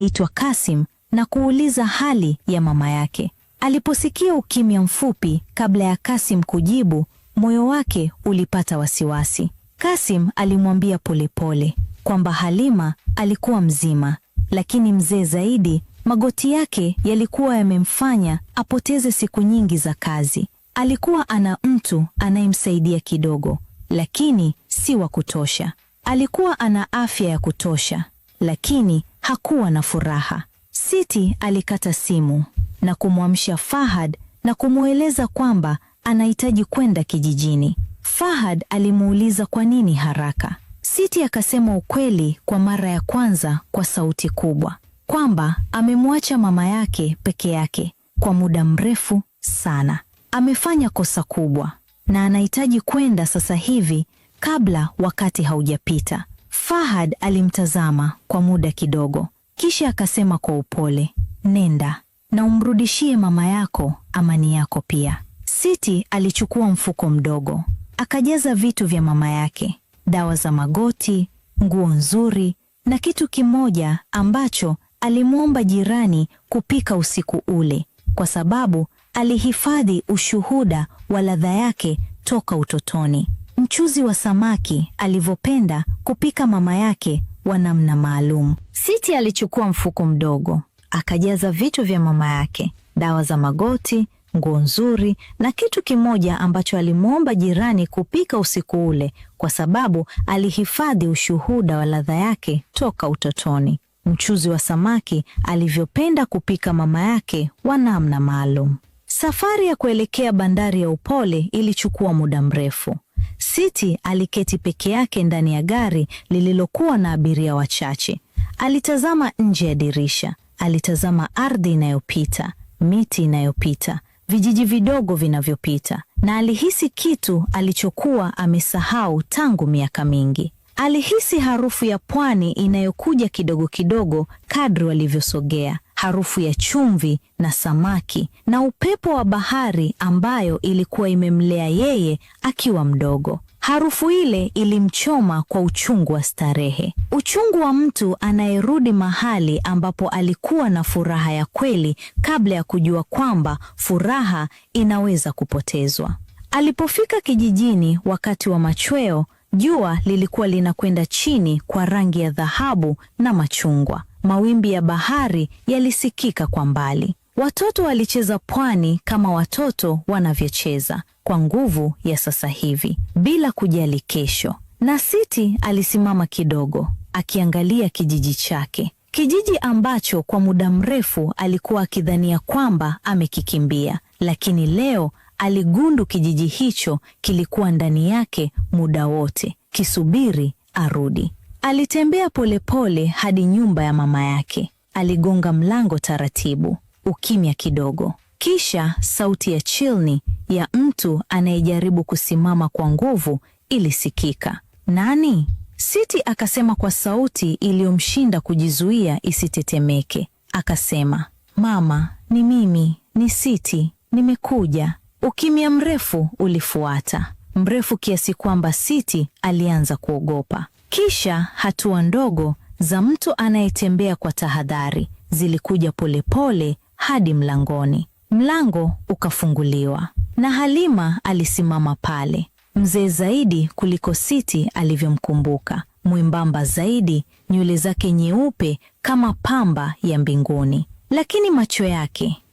itwa Kasim na kuuliza hali ya mama yake. Aliposikia ukimya mfupi kabla ya Kasim kujibu, moyo wake ulipata wasiwasi. Kasim alimwambia polepole kwamba Halima alikuwa mzima, lakini mzee zaidi. Magoti yake yalikuwa yamemfanya apoteze siku nyingi za kazi. Alikuwa ana mtu anayemsaidia kidogo, lakini si wa kutosha. Alikuwa ana afya ya kutosha, lakini hakuwa na furaha. Siti alikata simu na kumwamsha Fahad na kumweleza kwamba anahitaji kwenda kijijini. Fahad alimuuliza kwa nini haraka. Siti akasema ukweli kwa mara ya kwanza kwa sauti kubwa, kwamba amemwacha mama yake peke yake kwa muda mrefu sana. Amefanya kosa kubwa na anahitaji kwenda sasa hivi kabla wakati haujapita. Fahad alimtazama kwa muda kidogo, kisha akasema kwa upole, nenda na umrudishie mama yako amani yako pia. Siti alichukua mfuko mdogo, akajaza vitu vya mama yake, dawa za magoti, nguo nzuri na kitu kimoja ambacho alimwomba jirani kupika usiku ule, kwa sababu alihifadhi ushuhuda wa ladha yake toka utotoni. Mchuzi wa samaki alivyopenda kupika mama yake wa namna maalum. Siti alichukua mfuko mdogo, akajaza vitu vya mama yake, dawa za magoti, nguo nzuri na kitu kimoja ambacho alimwomba jirani kupika usiku ule, kwa sababu alihifadhi ushuhuda wa ladha yake toka utotoni. Mchuzi wa samaki alivyopenda kupika mama yake wa namna maalum. Safari ya kuelekea bandari ya Upole ilichukua muda mrefu. Siti aliketi peke yake ndani ya gari lililokuwa na abiria wachache. Alitazama nje ya dirisha, alitazama ardhi inayopita, miti inayopita, vijiji vidogo vinavyopita, na alihisi kitu alichokuwa amesahau tangu miaka mingi. Alihisi harufu ya pwani inayokuja kidogo kidogo kadri walivyosogea, harufu ya chumvi na samaki, na upepo wa bahari ambayo ilikuwa imemlea yeye akiwa mdogo. Harufu ile ilimchoma kwa uchungu wa starehe, uchungu wa mtu anayerudi mahali ambapo alikuwa na furaha ya kweli kabla ya kujua kwamba furaha inaweza kupotezwa. Alipofika kijijini wakati wa machweo, jua lilikuwa linakwenda chini kwa rangi ya dhahabu na machungwa. Mawimbi ya bahari yalisikika kwa mbali. Watoto walicheza pwani kama watoto wanavyocheza, kwa nguvu ya sasa hivi, bila kujali kesho. Na Siti alisimama kidogo, akiangalia kijiji chake, kijiji ambacho kwa muda mrefu alikuwa akidhania kwamba amekikimbia, lakini leo aligundu kijiji hicho kilikuwa ndani yake muda wote, kisubiri arudi. Alitembea polepole hadi nyumba ya mama yake. Aligonga mlango taratibu. Ukimya kidogo. Kisha sauti ya chini ya mtu anayejaribu kusimama kwa nguvu ilisikika. Nani? Siti akasema kwa sauti iliyomshinda kujizuia isitetemeke. Akasema, mama, ni mimi, ni Siti, nimekuja. Ukimya mrefu ulifuata, mrefu kiasi kwamba Siti alianza kuogopa. Kisha hatua ndogo za mtu anayetembea kwa tahadhari zilikuja polepole hadi mlangoni. Mlango ukafunguliwa na Halima alisimama pale, mzee zaidi kuliko Siti alivyomkumbuka, mwembamba zaidi, nywele zake nyeupe kama pamba ya mbinguni. Lakini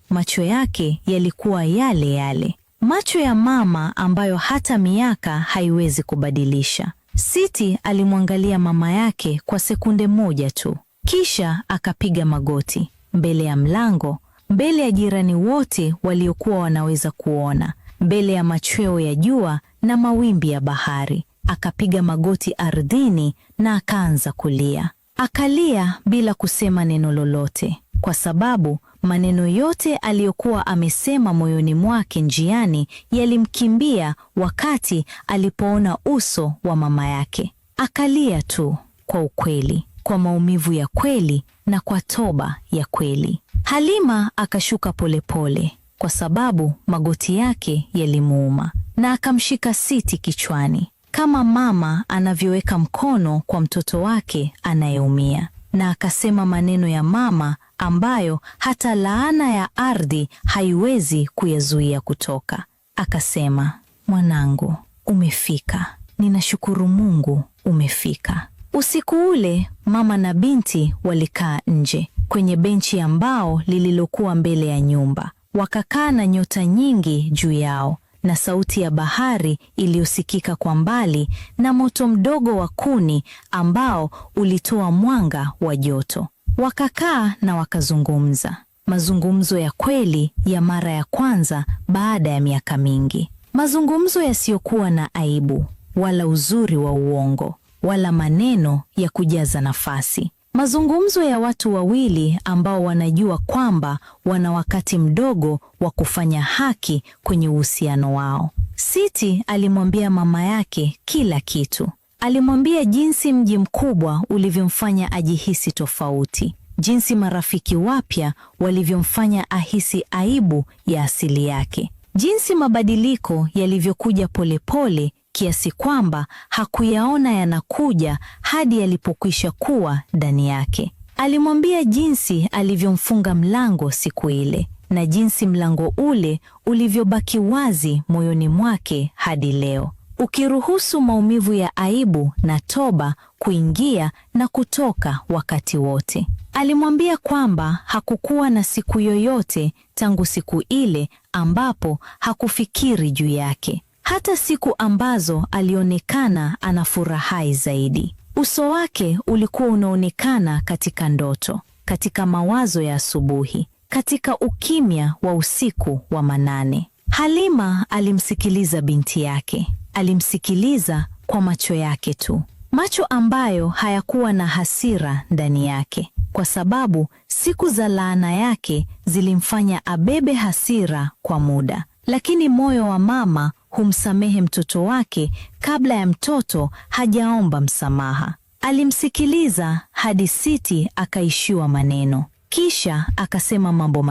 macho yake yalikuwa yale yale, macho ya mama ambayo hata miaka haiwezi kubadilisha. Siti alimwangalia mama yake kwa sekunde moja tu, kisha akapiga magoti mbele ya mlango, mbele ya jirani wote waliokuwa wanaweza kuona, mbele ya machweo ya jua na mawimbi ya bahari. Akapiga magoti ardhini na akaanza kulia. Akalia bila kusema neno lolote, kwa sababu maneno yote aliyokuwa amesema moyoni mwake njiani yalimkimbia wakati alipoona uso wa mama yake. Akalia tu kwa ukweli, kwa maumivu ya kweli na kwa toba ya kweli. Halima akashuka polepole kwa sababu magoti yake yalimuuma, na akamshika Siti kichwani kama mama anavyoweka mkono kwa mtoto wake anayeumia. na akasema maneno ya mama ambayo hata laana ya ardhi haiwezi kuyazuia kutoka. Akasema, mwanangu, umefika. Ninashukuru Mungu umefika. Usiku ule mama na binti walikaa nje kwenye benchi ya mbao lililokuwa mbele ya nyumba. Wakakaa na nyota nyingi juu yao na sauti ya bahari iliyosikika kwa mbali na moto mdogo wa kuni ambao ulitoa mwanga wa joto. Wakakaa na wakazungumza, mazungumzo ya kweli ya mara ya kwanza baada ya miaka mingi. Mazungumzo yasiyokuwa na aibu wala uzuri wa uongo wala maneno ya kujaza nafasi. Mazungumzo ya watu wawili ambao wanajua kwamba wana wakati mdogo wa kufanya haki kwenye uhusiano wao. Siti alimwambia mama yake kila kitu. Alimwambia jinsi mji mkubwa ulivyomfanya ajihisi tofauti, jinsi marafiki wapya walivyomfanya ahisi aibu ya asili yake, jinsi mabadiliko yalivyokuja polepole kiasi kwamba hakuyaona yanakuja hadi yalipokwisha kuwa ndani yake. Alimwambia jinsi alivyomfunga mlango siku ile na jinsi mlango ule ulivyobaki wazi moyoni mwake hadi leo, ukiruhusu maumivu ya aibu na toba kuingia na kutoka wakati wote. Alimwambia kwamba hakukuwa na siku yoyote tangu siku ile ambapo hakufikiri juu yake, hata siku ambazo alionekana anafurahi zaidi. Uso wake ulikuwa unaonekana katika ndoto, katika mawazo ya asubuhi, katika ukimya wa usiku wa manane. Halima alimsikiliza binti yake. Alimsikiliza kwa macho yake tu, macho ambayo hayakuwa na hasira ndani yake, kwa sababu siku za laana yake zilimfanya abebe hasira kwa muda. Lakini moyo wa mama humsamehe mtoto wake kabla ya mtoto hajaomba msamaha. Alimsikiliza hadi Siti akaishiwa maneno, kisha akasema mambo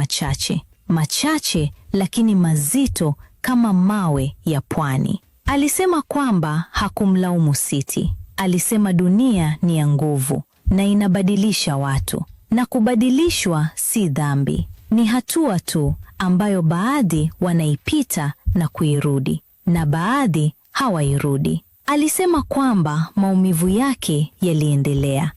machache lakini mazito kama mawe ya pwani. Alisema kwamba hakumlaumu Siti. Alisema dunia ni ya nguvu na inabadilisha watu, na kubadilishwa si dhambi, ni hatua tu ambayo baadhi wanaipita na kuirudi na baadhi hawairudi. Alisema kwamba maumivu yake yaliendelea,